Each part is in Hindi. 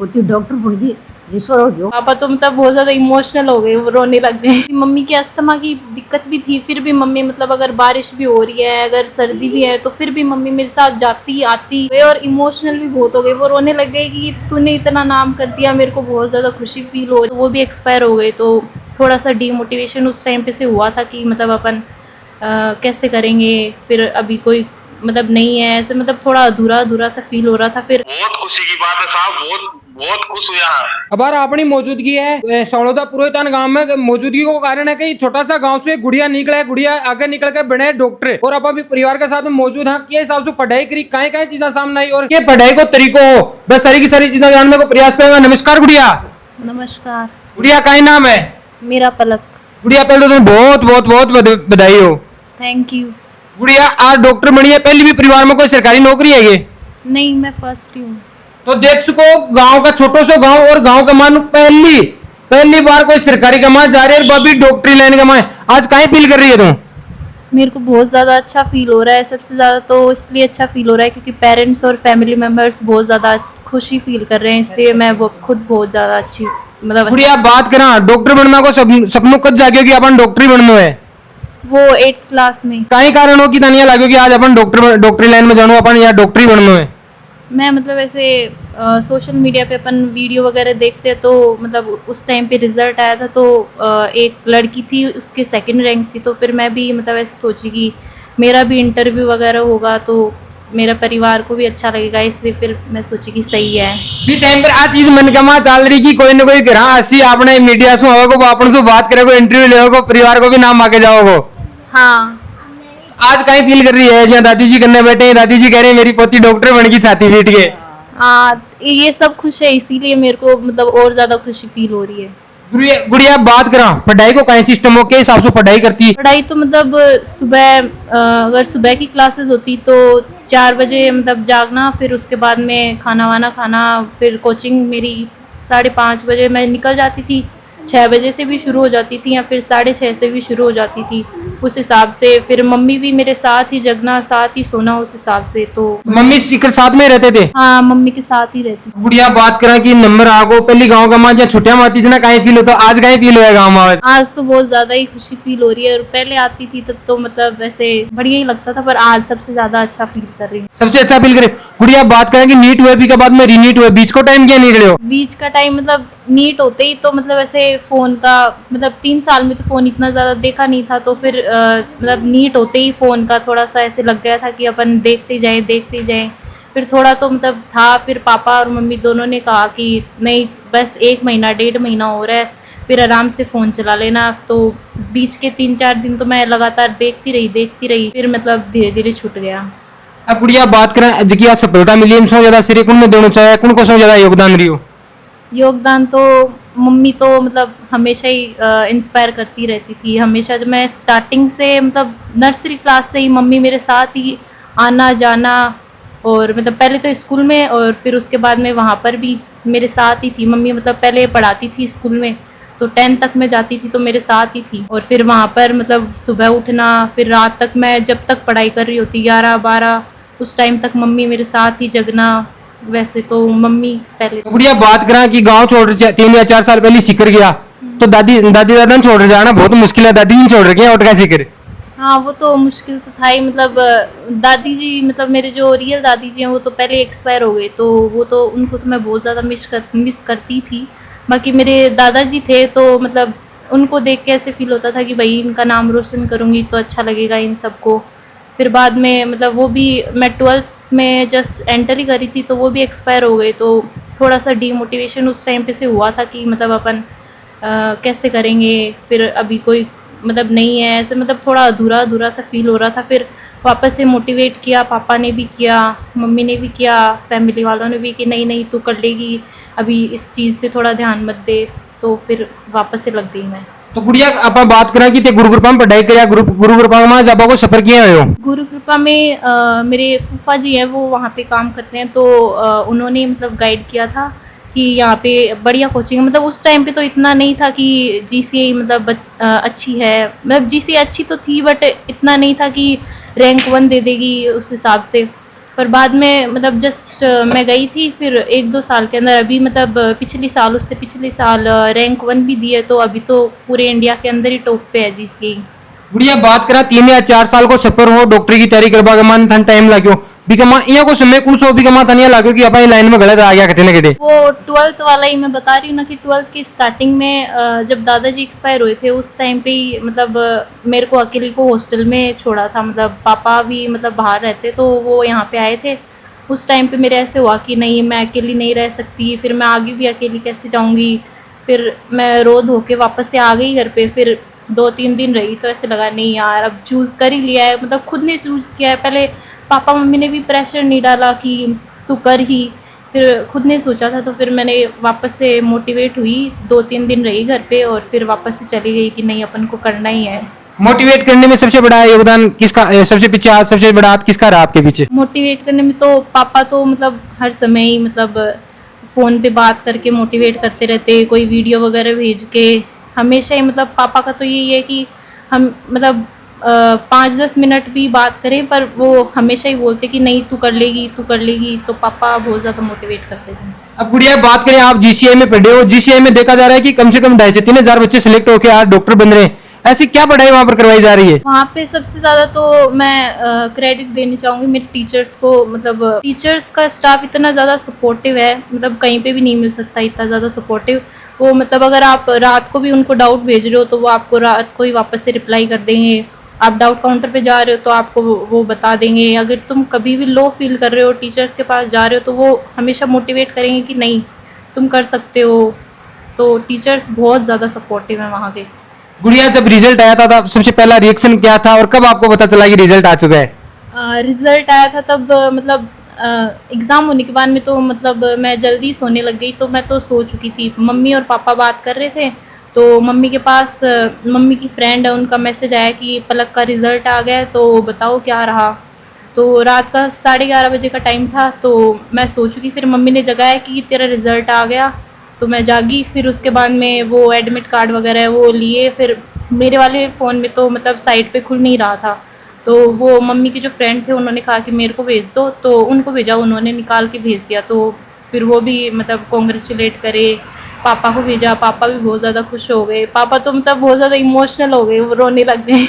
होती डॉक्टर बन गई जिसर हो गयो। पापा तो मतलब बहुत ज्यादा इमोशनल हो गए, वो रोने लग गए। मम्मी की अस्थमा की दिक्कत भी थी, फिर भी मम्मी मतलब अगर बारिश भी हो रही है, अगर सर्दी भी है, तो फिर भी मम्मी मेरे साथ जाती आती और इमोशनल भी बहुत हो गई। वो रोने लग गए कि तूने इतना नाम कर दिया, मेरे को बहुत ज्यादा खुशी फील हो रही। वो भी एक्सपायर हो गए, तो थोड़ा सा डीमोटिवेशन उस टाइम पे से हुआ था कि मतलब अपन कैसे करेंगे, फिर अभी कोई मतलब नहीं है ऐसे, मतलब थोड़ा अधूरा अधूरा सा फील हो रहा था। फिर बहुत खुशी की बात है साहब, बहुत खुश हुआ है। अबार अपनी मौजूदगी है सौड़ौदा पुरोहितान गांव में। मौजूदगी को कारण है कि छोटा सा गांव से गुड़िया निकला है, गुड़िया आगे निकल कर बने डॉक्टर। और आप अभी परिवार के साथ में मौजूद हैं। के हिसाब से पढ़ाई करी, कई कई चीजें सामने आई और ये पढ़ाई को तरीको हो बस सारी की सारी चीजें जानने को प्रयास करेंगे। नमस्कार गुड़िया। नमस्कार। गुड़िया का ही नाम है? मेरा पलक। गुड़िया पहले तो बहुत बहुत बहुत बधाई हो। Thank you. गुड़िया आज डॉक्टर बनी है, पहली भी परिवार में कोई सरकारी नौकरी है ये? नहीं, मैं फर्स्ट ही हूँ। तो देख सको गांव का छोटो सो गांव और गांव का मानो पहली बार कोई सरकारी कमा जा रही है, बबी डॉक्टरी लाइन कमाए। आज काहे फील कर रही है तुम? मेरे को बहुत ज़्यादा अच्छा फील हो रहा है। सबसे ज़्यादा तो इसलिए अच्छा फील हो रहा है क्योंकि पेरेंट्स और फैमिली मेम्बर्स बहुत ज़्यादा खुशी फील कर रहे हैं, इसलिए मैं वो खुद बहुत ज़्यादा अच्छी मतलब गुड़िया बात करा डॉक्टर बनना को सपनों कद जागे कि अपन डॉक्टरी बनना है। वो 8th क्लास में। कई कारण हो कि तनिया लागो कि आज अपन डॉक्टरी लाइन में जानो अपन या डॉक्टरी बनना है। मैं मतलब ऐसे सोशल मीडिया पे अपन वीडियो वगैरह देखते हैं, तो मतलब उस टाइम पे रिजल्ट आया था, तो एक लड़की थी उसके 2nd रैंक थी, तो फिर मैं भी मतलब ऐसे सोची कि मेरा भी इंटरव्यू वगैरह होगा तो मेरा परिवार को भी अच्छा लगेगा, इसलिए फिर मैं सोची कि सही है। भी टाइम पर आ चीज मन कमा चल रही कि कोई ना कोई करा ऐसी आपने मीडिया से होगा अपन से बात करेगो, इंटरव्यू लेगो, परिवार को भी नाम आके जाओगो। हाँ। आज कहीं फील कर रही है जहाँ दादी जी करने बैठे हैं, दादी जी कह रहे हैं मेरी पोती डॉक्टर बन गई छाती पीट के। हाँ, ये सब खुश है, इसीलिए मेरे को मतलब और ज्यादा खुशी फील हो रही है। गुड़िया बात करा पढ़ाई को कहीं सिस्टम हो के हिसाब से पढ़ाई करती है? पढ़ाई तो मतलब सुबह अगर सुबह की क्लासेस होती तो 4 बजे मतलब जागना, फिर उसके बाद में खाना वाना खाना, फिर कोचिंग मेरी 5:30 बजे मैं निकल जाती थी। 6 बजे से भी शुरू हो जाती थी या फिर 6:30 से भी शुरू हो जाती थी। उस हिसाब से फिर मम्मी भी मेरे साथ ही जगना, साथ ही सोना, उस हिसाब से। तो मम्मी सीकर साथ में रहते थे? हाँ, मम्मी के साथ ही रहती। गुड़िया बात करा कि नंबर आगो पहली गांव का मां जहाँ छुट्टियां मारती थी ना, कहीं फील होता आज कहीं फील हुआ गाँव में? आज तो बहुत ज्यादा ही खुशी फील हो रही है। और पहले आती थी तब तो मतलब वैसे बढ़िया ही लगता था, पर आज सबसे ज्यादा अच्छा फील कर रही हूँ। सबसे अच्छा फील करे। गुड़िया बात करें कि नीट हुए के बाद में रीनीट हुए, बीच को टाइम क्या निकले हो? बीच का टाइम मतलब नीट होते ही तो मतलब ऐसे फ़ोन का मतलब 3 साल में तो फ़ोन इतना ज़्यादा देखा नहीं था, तो फिर मतलब नीट होते ही फ़ोन का थोड़ा सा ऐसे लग गया था कि अपन देखते जाएं। फिर थोड़ा तो मतलब था, फिर पापा और मम्मी दोनों ने कहा कि नहीं बस 1 महीना 1.5 महीना हो रहा है, फिर आराम से फ़ोन चला लेना। तो बीच के 3-4 दिन तो मैं लगातार देखती रही, फिर मतलब धीरे धीरे छूट गया। अब गुड़िया बात करें जबकि आज सफलता मिली है, सौ ज्यादा श्रेय कुन में देना चाहिए, कुन को सौ ज्यादा योगदान रही हो? योगदान तो मम्मी तो मतलब हमेशा ही इंस्पायर करती रहती थी। हमेशा जब मैं स्टार्टिंग से मतलब नर्सरी क्लास से ही मम्मी मेरे साथ ही आना जाना, और मतलब पहले तो स्कूल में और फिर उसके बाद में वहाँ पर भी मेरे साथ ही थी मम्मी। मतलब पहले पढ़ाती थी स्कूल में, तो 10 तक मैं जाती थी तो मेरे साथ ही थी। और फिर वहाँ पर मतलब सुबह उठना, फिर रात तक मैं जब तक पढ़ाई कर रही होती 11-12 उस टाइम तक मम्मी मेरे साथ ही जगना। वैसे तो मम्मी पहले। गुड़िया बात करा कि गांव छोड़ 3 या 4 साल पहले सिकर गया, तो दादी दादा छोड़ जाना बहुत मुश्किल है, दादी छोड़ रखे और क्या सिकर? हाँ, वो तो मुश्किल तो था ही। मतलब दादी जी मतलब मेरे जो रियल दादी जी हैं वो तो पहले एक्सपायर हो गए, तो वो तो उनको तो मैं बहुत ज़्यादा मिस करती थी। बाकी मेरे दादाजी थे तो मतलब उनको देख के ऐसे फील होता था कि भाई इनका नाम रोशन करूँगी तो अच्छा लगेगा इन सबको। फिर बाद में मतलब वो भी मैं 12th में जस्ट एंटर ही करी थी तो वो भी एक्सपायर हो गए, तो थोड़ा सा डीमोटिवेशन उस टाइम पे से हुआ था कि मतलब अपन कैसे करेंगे, फिर अभी कोई मतलब नहीं है ऐसे, मतलब थोड़ा अधूरा सा फील हो रहा था। फिर वापस से मोटिवेट किया, पापा ने भी किया, मम्मी ने भी किया, फैमिली वालों ने भी कि नहीं तू कर लेगी, अभी इस चीज़ से थोड़ा ध्यान मत दे। तो फिर वापस से लग गई मैं। तो गुड़िया आप बात करें कि ते गुरु कृपा में पढ़ाई करिया, गुरु कृपा में जब को सफर किया हो? गुरु कृपा में मेरे फूफा जी हैं, वो वहाँ पे काम करते हैं, तो उन्होंने मतलब गाइड किया था कि यहाँ पे बढ़िया कोचिंग है। मतलब उस टाइम पे तो इतना नहीं था कि जीसीए मतलब अच्छी है, मतलब जीसीए अच्छी तो थी बट इतना नहीं था कि रैंक 1 दे देगी उस हिसाब से। पर बाद में मतलब जस्ट मैं गई थी, फिर 1-2 साल के अंदर अभी मतलब पिछले साल, उससे पिछले साल रैंक 1 भी दिए, तो अभी तो पूरे इंडिया के अंदर ही टॉप पे है जीसीए। गुड़िया बात करा 3 या 4 साल को सफर हो डॉक्टर की तैयारी करवा के मान थन टाइम लाग्यो बिकमा इया को समय कुछ हो बिकमा तनिया लाग्यो कि अपन लाइन में गलत आ गया कटे न कटे। वो 12th वाला ही मैं बता रही हूँ ना कि 12th की स्टार्टिंग में जब दादाजी एक्सपायर हुए थे उस टाइम पे ही मतलब मेरे को अकेली को हॉस्टल में छोड़ा था। मतलब पापा भी मतलब बाहर रहते तो वो यहाँ पे आए थे। उस टाइम पे मेरे ऐसे हुआ कि नहीं मैं अकेली नहीं रह सकती, फिर मैं आगे भी अकेली कैसे जाऊँगी। फिर मैं रो धो के वापस से आ गई घर पे। फिर 2-3 दिन रही तो ऐसे लगा नहीं यार अब चूज़ कर ही लिया है, मतलब खुद ने चूज़ किया है। पहले पापा मम्मी ने भी प्रेशर नहीं डाला कि तू कर ही, फिर खुद ने सोचा था। तो फिर मैंने वापस से मोटिवेट हुई, 2-3 दिन रही घर पे और फिर वापस से चली गई कि नहीं अपन को करना ही है। मोटिवेट करने में सबसे बड़ा योगदान किसका, सबसे पीछे हाथ सबसे बड़ा हाथ किसका रहा आपके पीछे? मोटिवेट करने में तो पापा तो मतलब हर समय ही मतलब फ़ोन पे बात करके मोटिवेट करते रहते, कोई वीडियो वगैरह भेज के हमेशा ही। मतलब पापा का तो यही है कि हम मतलब 5-10 मिनट भी बात करें पर वो हमेशा ही बोलते कि नहीं तू कर लेगी तू कर लेगी। तो पापा बहुत ज़्यादा मोटिवेट करते थे। अब गुड़िया बात करें आप जीसीआई में पढ़े हो, जीसीआई में देखा जा रहा है कि कम से कम 2,500 से 3,000 बच्चे सिलेक्ट होकर आज डॉक्टर बन रहे हैं। ऐसी क्या पढ़ाई वहाँ पर करवाई जा रही है? वहाँ पे सबसे ज़्यादा तो मैं क्रेडिट देनी चाहूँगी मेरे टीचर्स को। मतलब टीचर्स का स्टाफ इतना ज़्यादा सपोर्टिव है, मतलब कहीं पे भी नहीं मिल सकता इतना ज़्यादा सपोर्टिव। वो मतलब अगर आप रात को भी उनको डाउट भेज रहे हो तो वो आपको रात को ही वापस से रिप्लाई कर देंगे। आप डाउट काउंटर पे जा रहे हो तो आपको वो बता देंगे। अगर तुम कभी भी लो फील कर रहे हो टीचर्स के पास जा रहे हो तो वो हमेशा मोटिवेट करेंगे कि नहीं तुम कर सकते हो। तो टीचर्स बहुत ज़्यादा सपोर्टिव हैं वहाँ के। गुड़िया जब रिजल्ट आया था सबसे पहला रिएक्शन क्या था और कब आपको पता चला कि रिजल्ट आ चुका है? रिजल्ट आया था तब मतलब एग्ज़ाम होने के बाद में तो मतलब मैं जल्दी सोने लग गई। तो मैं तो सो चुकी थी। मम्मी और पापा बात कर रहे थे तो मम्मी के पास मम्मी की फ्रेंड है उनका मैसेज आया कि पलक का रिज़ल्ट आ गया है तो बताओ क्या रहा। तो रात का 11:30 बजे का टाइम था तो मैं सो चुकी। फिर मम्मी ने जगाया कि तेरा रिज़ल्ट आ गया तो मैं जागी। फिर उसके बाद में वो एडमिट कार्ड वगैरह वो लिए। फिर मेरे वाले फ़ोन में तो मतलब साइट पे खुल नहीं रहा था तो वो मम्मी के जो फ्रेंड थे उन्होंने कहा कि मेरे को भेज दो, तो उनको भेजा, उन्होंने निकाल के भेज दिया। तो फिर वो भी मतलब कॉन्ग्रेचुलेट करे, पापा को भेजा। पापा भी बहुत ज़्यादा खुश हो गए। पापा तो मतलब बहुत ज़्यादा इमोशनल हो गए, वो रोने लग गए।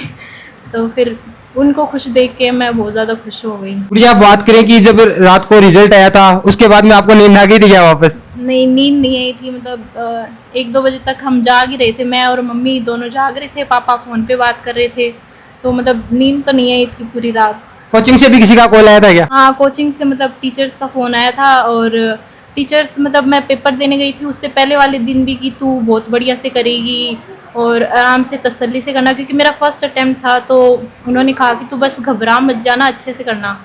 तो फिर उनको खुश देख के मैं बहुत ज़्यादा खुश हो गई। गुड़िया बात करें कि जब रात को रिजल्ट आया था उसके बाद में आपको नींद आ गई थी क्या वापस? नहीं नींद नहीं आई थी। मतलब 1-2 बजे तक हम जाग ही रहे थे, मैं और मम्मी दोनों जाग रहे थे, पापा फ़ोन पे बात कर रहे थे। तो मतलब नींद तो नहीं आई थी पूरी रात। कोचिंग से भी किसी का कॉल आया था क्या? हाँ कोचिंग से मतलब टीचर्स का फ़ोन आया था। और टीचर्स मतलब मैं पेपर देने गई थी उससे पहले वाले दिन भी कि तू बहुत बढ़िया से करेगी और आराम से तसल्ली से करना, क्योंकि मेरा फर्स्ट अटेम्प्ट था। तो उन्होंने कहा कि तू बस घबरा मत जाना, अच्छे से करना।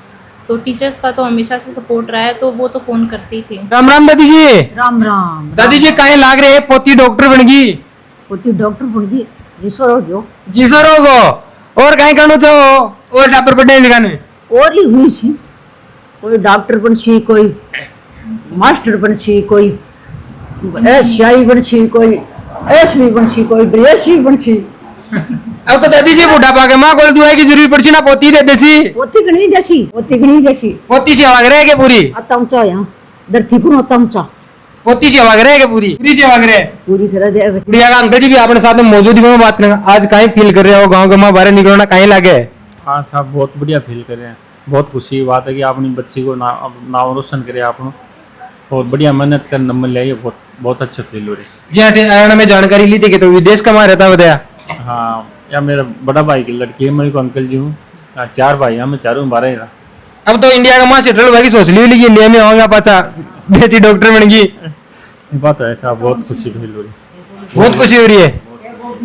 तो टीचर्स का तो हमेशा से सपोर्ट रहा है तो वो तो फ़ोन करते ही थे। राम राम दादी जी। राम राम। दादी जी कहीं लाग रहे पोती डॉक्टर बन गई? पोती डॉक्टर बन गई जी सर हो गयो जी सर होगो और कहीं करना चाहो और डाक्टर पढ़ने दिखाने और ही हुई सी, कोई डॉक्टर बन सी, कोई मास्टर बन सी, कोई एसआई बन सी, कोई एसवी बन सी, कोई डीएसपी बन सी। अब तो दादी जी बुढ़ापा के माँ गोल दुआ की जरूरत पड़सी ना पोती दे देसी पोती गणी जैसी, पोती गणी जैसी। पोती सेवा करे के पूरी अतमचा यहाँ धरती को अतमचा पोती सेवा करे के पूरी पूरी सेवा करे पूरी करा दे। गुड़िया का अंकल जी भी अपने साथ में मौजूद में बात करेंगे। आज कहीं फील कर रहे हो गाँव के माँ बाहर निकलना कहीं लगे? हाँ साहब बहुत बढ़िया फील कर रहे हैं। बहुत खुशी की बात है कि अपनी बच्ची को नाम रोशन करे आपने और बढ़िया मेहनत कर नंबर ले, बहुत बहुत अच्छा फील हो रही है। जी हरियाणा में जानकारी ली थी कि तो विदेश का वहाँ रहता बताया। हाँ या मेरा बड़ा भाई की लड़की है, मैं को अंकल जी हूँ। 4 भाई हैं, मैं चारों 12 ही था। अब तो इंडिया का माँ सेटल भाई सोच ली इंडिया में आऊंगा पाचा बेटी डॉक्टर बन गई। बात है साहब बहुत खुशी फील हो रही है। बहुत खुशी हो रही है।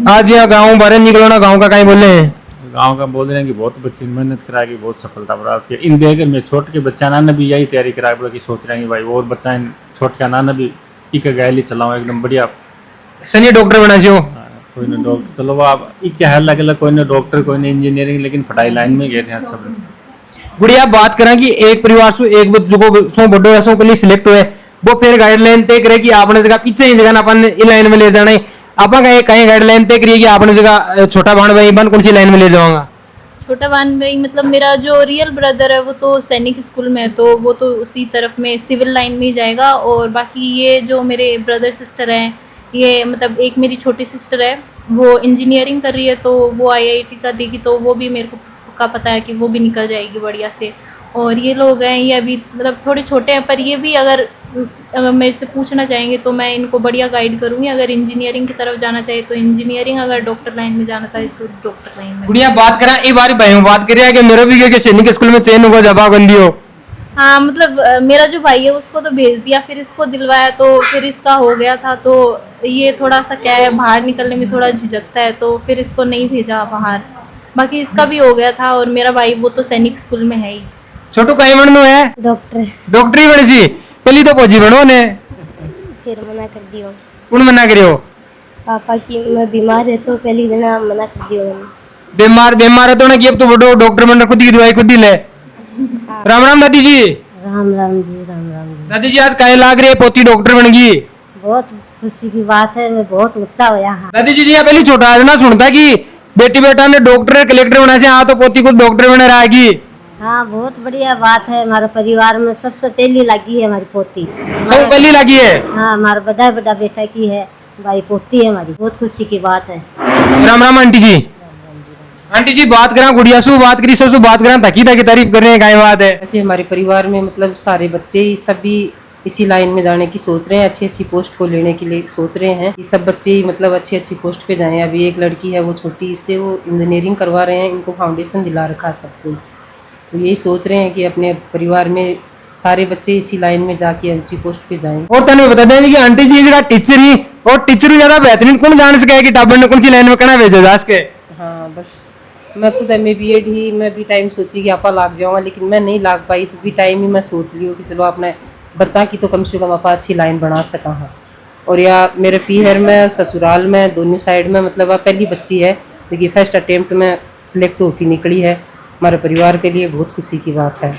आज यहाँ गाँव बाहर निकलो ना गाँव का कहीं बोल रहे हैं? गाँव का बोल रहे हैं कि बहुत बच्चे मेहनत करा के बहुत सफलता प्राप्त की। इन देख में छोटे के बच्चा नाना भी यही तैयारी करा कि सोच रहे हैं भाई और बच्चा छोट का नाना भी एक गायली चलाओ एकदम बढ़िया सनी डॉक्टर बना चाहिए। कोई ना डॉक्टर चलो वो आप क्या है अलग कोई ना डॉक्टर कोई ना इंजीनियरिंग, लेकिन पढ़ाई लाइन में गए हैं सब। गुड़िया बात करें कि एक परिवार से एक जो सो बड़ो ऐसों के लिए सिलेक्ट हुए वो फिर गाइडलाइन तय करे कि आपने जगह पीछे ही जगह अपन इस लाइन में ले जाना है। आप कहीं गाइडलाइन तय करिए कि आपने जगह छोटा भाण भाई बन कौन सी लाइन में ले जाऊंगा? छोटा बहन भाई मतलब मेरा जो रियल ब्रदर है वो तो सैनिक स्कूल में है, तो वो तो उसी तरफ में सिविल लाइन में ही जाएगा। और बाकी ये जो मेरे ब्रदर सिस्टर हैं, ये मतलब एक मेरी छोटी सिस्टर है वो इंजीनियरिंग कर रही है, तो वो IIT का देगी, तो वो भी मेरे को पक्का पता है कि वो भी निकल जाएगी बढ़िया से। और ये लोग हैं ये अभी मतलब थोड़े छोटे हैं, पर ये भी अगर मेरे से पूछना चाहेंगे तो मैं इनको बढ़िया गाइड करूँगी। अगर इंजीनियरिंग की तरफ जाना चाहिए तो इंजीनियरिंग, अगर डॉक्टर लाइन में जाना चाहिए तो डॉक्टर लाइन में। गुड़िया बात करा एक बार भाई बात करिए कि मेरा भी के सैनिक स्कूल में चेन होगा जबा बंदी हो। हाँ मतलब मेरा जो भाई है उसको तो भेज दिया, फिर इसको दिलवाया तो फिर इसका हो गया था, तो ये थोड़ा सा क्या है बाहर निकलने में थोड़ा झिझकता है, तो फिर इसको नहीं भेजा बाहर। बाकी इसका भी हो गया था। और मेरा भाई वो तो सैनिक स्कूल में है ही। छोटू कहीं बननो है? डॉक्टर। डॉक्टरी बन सी पहली तो फौजी बनो ने, फिर मना कर दियो। कौन मना करियो? पापा की मैं बीमार है तो पहली जना मना कर दियो। बीमार है तो ना कि अब तो बड़ो डॉक्टर बन खुद की दवाई खुद ही ले। राम राम दादी जी। राम राम जी, राम राम जी। दादी जी आज काहे लाग रही है पोती डॉक्टर बन गई? बहुत खुशी की बात है, मैं बहुत उत्साह होया हाँ। दादी जी यहाँ पहले छोटा ना सुनता कि बेटी बेटा ने डॉक्टर कलेक्टर बना से, हाँ तो पोती को डॉक्टर बने रहेगी। हाँ बहुत बढ़िया बात है। हमारे परिवार में सबसे पहली लगी है हमारी पोती। सब पहली लगी है? हाँ हमारा बड़ा बड़ा बेटा की है भाई, पोती है हमारी, बहुत खुशी की बात है। राम राम आंटी जी। आंटी जी बात करा गुड़िया सु बात करी सबसे बात करा ताकि तारीफ कर रहे हैं, क्या बात है? ऐसे हमारे परिवार में मतलब सारे बच्चे ही सभी इसी लाइन में जाने की सोच रहे हैं, अच्छी अच्छी पोस्ट को लेने के लिए सोच रहे हैं कि सब बच्चे ही मतलब अच्छी अच्छी पोस्ट पे जाएं। अभी एक लड़की है वो छोटी, इससे वो इंजीनियरिंग करवा रहे हैं, इनको फाउंडेशन दिला रखा सबको। तो यही सोच रहे हैं कि अपने परिवार में सारे बच्चे इसी लाइन में जाके ऊंची पोस्ट पे जाएं। और तने बता दें कि आंटी जी का टीचर ही और टीचर ज्यादा बेहतरीन कौन जान सके कि टाबर ने कौन सी लाइन में कहना भेजा जा सके। हाँ बस मैं खुद MA BEd ही मैं भी टाइम सोची कि आपा लाग जाऊँगा, लेकिन मैं नहीं लाग पाई। तो भी टाइम ही मैं सोच लियो कि चलो अपने बच्चा की तो कम से कम आपा अच्छी लाइन बना सका हाँ। और या मेरे पीहर में ससुराल में दोनों साइड में मतलब पहली बच्ची है, लेकिन फर्स्ट अटेम्प्ट में सिलेक्ट होकर निकली है। हमारे परिवार के लिए बहुत खुशी की बात है।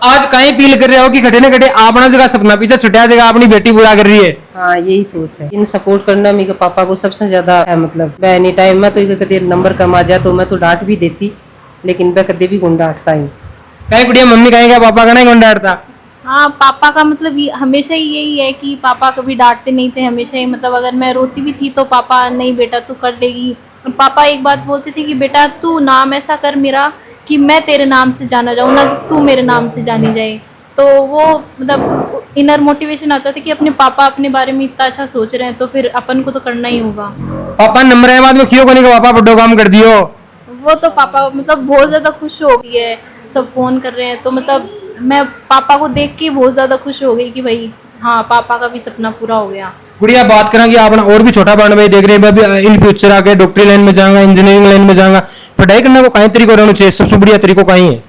आज कहीं फील कर रहे हो कि घटे न घटे अपना जगह सपना पीछे छुटिया जगह अपनी बेटी पूरा कर रही है? हाँ यही सोच है। इन सपोर्ट करना मेरे पापा को सबसे ज्यादा है। मतलब मैं एनी टाइम में तो कभी नंबर कम आ जाए तो मैं तो डांट भी देती, लेकिन मैं कभी भी कौन डांटता ही। कहीं गुड़िया मम्मी कहेंगे पापा का नहीं कौन डांटता? हाँ पापा का मतलब हमेशा ही यही है कि पापा कभी डांटते नहीं थे, हमेशा ही मतलब अगर मैं रोती भी थी तो पापा नहीं बेटा तू कर लेगी। और पापा एक बात बोलते थे कि बेटा तू नाम ऐसा कर मेरा कि मैं तेरे नाम से जाना जाऊँ, ना कि तू मेरे नाम से जानी जाए। तो वो मतलब इनर मोटिवेशन आता था कि अपने पापा अपने बारे में इतना अच्छा सोच रहे हैं तो फिर अपन को तो करना ही होगा। पापा नंबर है बाद में क्यों कोनी का पापा बड़ो काम कर दियो? वो तो पापा मतलब बहुत ज़्यादा खुश हो गई है, सब फ़ोन कर रहे हैं, तो मतलब मैं पापा को देख के बहुत ज़्यादा खुश हो गई कि भाई हाँ पापा का भी सपना पूरा हो गया। गुड़िया बात करेंगे आपने और भी छोटा बहन भाई देख रहे हैं इन फ्यूचर आगे डॉक्टरी लाइन में जाऊंगा, इंजीनियरिंग लाइन में जाऊंगा, पढ़ाई करने को कहीं तरीको रहना चाहिए, सबसे बढ़िया तरीको कहीं है?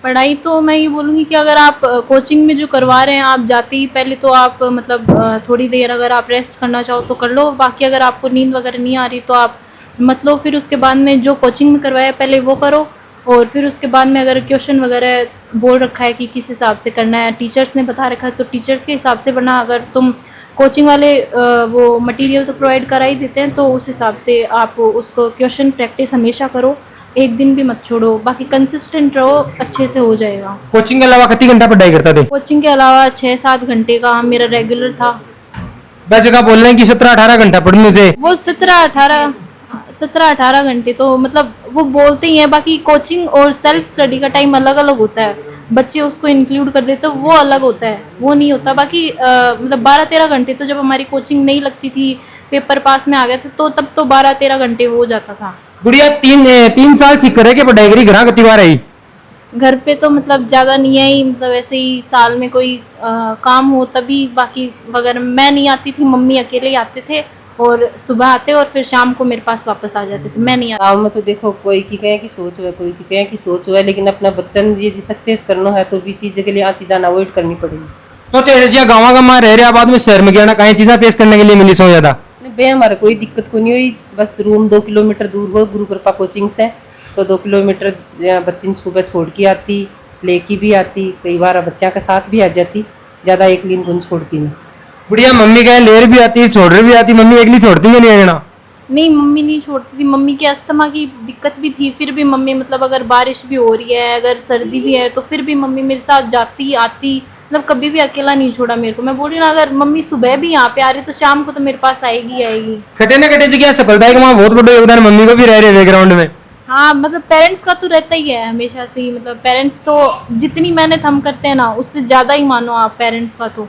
पढ़ाई तो मैं ये बोलूँगी कि अगर आप कोचिंग में जो करवा रहे हैं आप जाते ही पहले तो आप मतलब थोड़ी देर अगर आप रेस्ट करना चाहो तो कर लो। बाकी अगर आपको नींद वगैरह नहीं आ रही तो आप मत लो। फिर उसके बाद में जो कोचिंग में करवाया पहले वो करो, और फिर उसके बाद में अगर क्वेश्चन वगैरह बोल रखा है कि किस हिसाब से करना है, टीचर्स ने बता रखा है तो टीचर्स के हिसाब से पढ़ना। अगर तुम कोचिंग वाले वो मटेरियल तो प्रोवाइड करा ही देते हैं तो उस हिसाब से आप उसको क्वेश्चन प्रैक्टिस हमेशा करो, एक दिन भी मत छोड़ो। बाकी कंसिस्टेंट रहो, अच्छे से हो जाएगा। कोचिंग के अलावा कितनी घंटा पढ़ाई करता थे? कोचिंग के अलावा 6-7 घंटे का मेरा रेगुलर था। वह जगह बोल रहे हैं कि 17-18 घंटा पढ़ने से वो 17-18 घंटे तो मतलब वो बोलते ही हैं। बाकी कोचिंग और सेल्फ स्टडी का टाइम अलग अलग होता है, बच्चे उसको इंक्लूड कर देते वो अलग होता है, वो नहीं होता। बाकी मतलब 12-13 घंटे तो जब हमारी कोचिंग नहीं लगती थी, पेपर पास में आ गए थे तो तब तो 12-13 घंटे हो जाता था। गुड़िया 3 साल सीख करे के पढ़ाई करी घर कितनी बार आई? घर पे तो मतलब ज़्यादा नहीं आई, मतलब ऐसे ही साल में कोई काम हो तभी। बाकी वगैरह मैं नहीं आती थी, मम्मी अकेले ही आते थे और सुबह आते और फिर शाम को मेरे पास वापस आ जाते थे, मैं नहीं आती। गाँव में तो देखो कोई की कहे की सोच है, कोई की कहे की सोच है, लेकिन अपना बच्चा ने जी सक्सेस करना है तो भी चीज़ के लिए आ चीज़ें अवॉइड करनी पड़ेगी। तो तेरे जी गाँव गाँव रह रहे बाद में शहर में गया ना कहीं चीज़ें फेस करने के लिए मिली सो ज्यादा? बे हमारा कोई दिक्कत को नहीं हुई, बस रूम 2 किलोमीटर दूर हो गुरु कृपा कोचिंग से, तो 2 किलोमीटर बच्ची सुबह छोड़ के आती, लेके भी आती, कई बार बच्चा के साथ भी आ जाती, ज़्यादा एक दिन कौन छोड़ती नहीं। बुढ़िया मम्मी कहे लेर भी आती छोड़ भी आती, मम्मी एक छोड़ती है नहीं आना? नहीं, मम्मी नहीं छोड़ती थी। मम्मी के अस्थमा की दिक्कत भी थी, फिर भी मम्मी मतलब अगर बारिश भी हो रही है, अगर सर्दी भी है, तो फिर भी मम्मी मेरे साथ जाती आती, मतलब कभी भी अकेला नहीं छोड़ा मेरे को। मैं बोल रही हूँ ना, अगर मम्मी सुबह भी यहाँ पे आ रही तो शाम को तो मेरे पास आएगी ही आएगी। खटे न खटे जगह सफलता है कि वहाँ बहुत बड़ा योगदान मम्मी को भी रह रहे बैकग्राउंड में। हाँ, मतलब पेरेंट्स का तो रहता ही है हमेशा से ही। मतलब पेरेंट्स तो जितनी मेहनत हम करते हैं ना, उससे ज़्यादा ही मानो आप पेरेंट्स का तो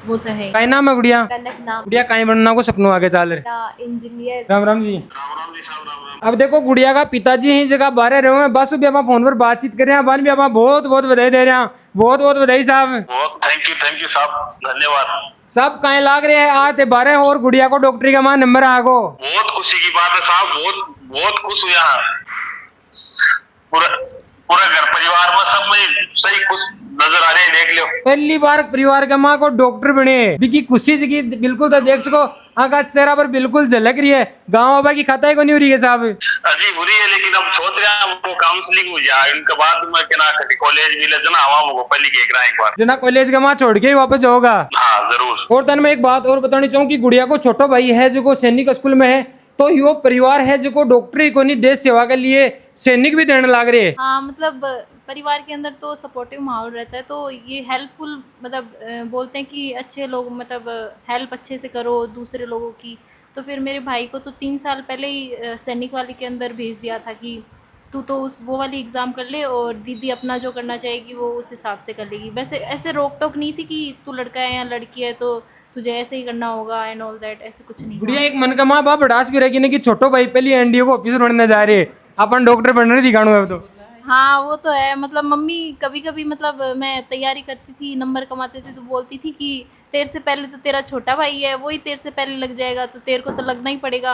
वो तो है। काय नाम है गुड़िया? कनक नाम गुड़िया कहीं बनना को सपनों आगे चाल रहे। इंजीनियर। राम राम जी। राम राम जी साहब, राम राम। अब देखो गुड़िया का पिताजी ही जगह बाहर रहे हैं, बस भी आप फोन पर बातचीत कर रहे हैं, बान भी आप बहुत बहुत बधाई दे रहे हैं। बहुत बहुत बधाई साहब। बहुत थैंक यू साहब, धन्यवाद। सब कहीं लाग रहे हैं आते 12 और गुड़िया को डॉक्टरी का मां नंबर आगो। बहुत खुशी की बात है साहब, बहुत बहुत खुश हुआ। पूरा पूरा घर परिवार में सब में सही खुश नजर आ रहे हैं, देख लो। पहली बार परिवार के माँ को डॉक्टर बने, बिकी खुशी की बिल्कुल तो देख सको आका चेहरा पर बिल्कुल झलक रही है। गाँव बाबा की खाता को नहीं हो रही है साहब। अजी बुरी है, लेकिन अब सोच रहे हैं वो काउंसलिंग हो जाए, उनके बाद में क्या ना कॉलेज मिले जना हवा वो पहले देख रहा है एक बार। जना कॉलेज का माँ छोड़ के ही वापस जाओगा। हाँ जरूर। और तन मैं एक बात और बतानी चाहूँ कि गुड़िया को छोटो भाई है जो सैनिक स्कूल में है, तो यो परिवार है जो डॉक्टरी को नहीं देश सेवा के लिए सैनिक भी देने लग रहे। हाँ, मतलब परिवार के अंदर तो सपोर्टिव माहौल रहता है, तो ये हेल्पफुल मतलब बोलते हैं कि अच्छे लोग मतलब हेल्प अच्छे से करो दूसरे लोगों की। तो फिर मेरे भाई को तो 3 साल पहले ही सैनिक वाले के अंदर भेज दिया था कि तू तो वो वाली एग्ज़ाम कर ले और दीदी अपना जो करना चाहेगी वो उस हिसाब से कर लेगी। वैसे ऐसे रोक टोक नहीं थी कि तू लड़का है या लड़की है तो तुझे ऐसे ही करना होगा एंड ऑल दैट, ऐसे कुछ नहीं। गुड़िया एक मन का माँ बाप बड़ास भी रहेगी ना कि छोटो भाई पहले एनडीओ को ऑफिसर बनने जा रहे, अपन डॉक्टर बनने दिखाणु है। तो हाँ, वो तो है। मतलब मम्मी कभी कभी मतलब मैं तैयारी करती थी, नंबर कमाते थे तो बोलती थी कि तेरे से पहले तो तेरा छोटा भाई है, वही तेरे से पहले लग जाएगा तो तेरे को तो लगना ही पड़ेगा।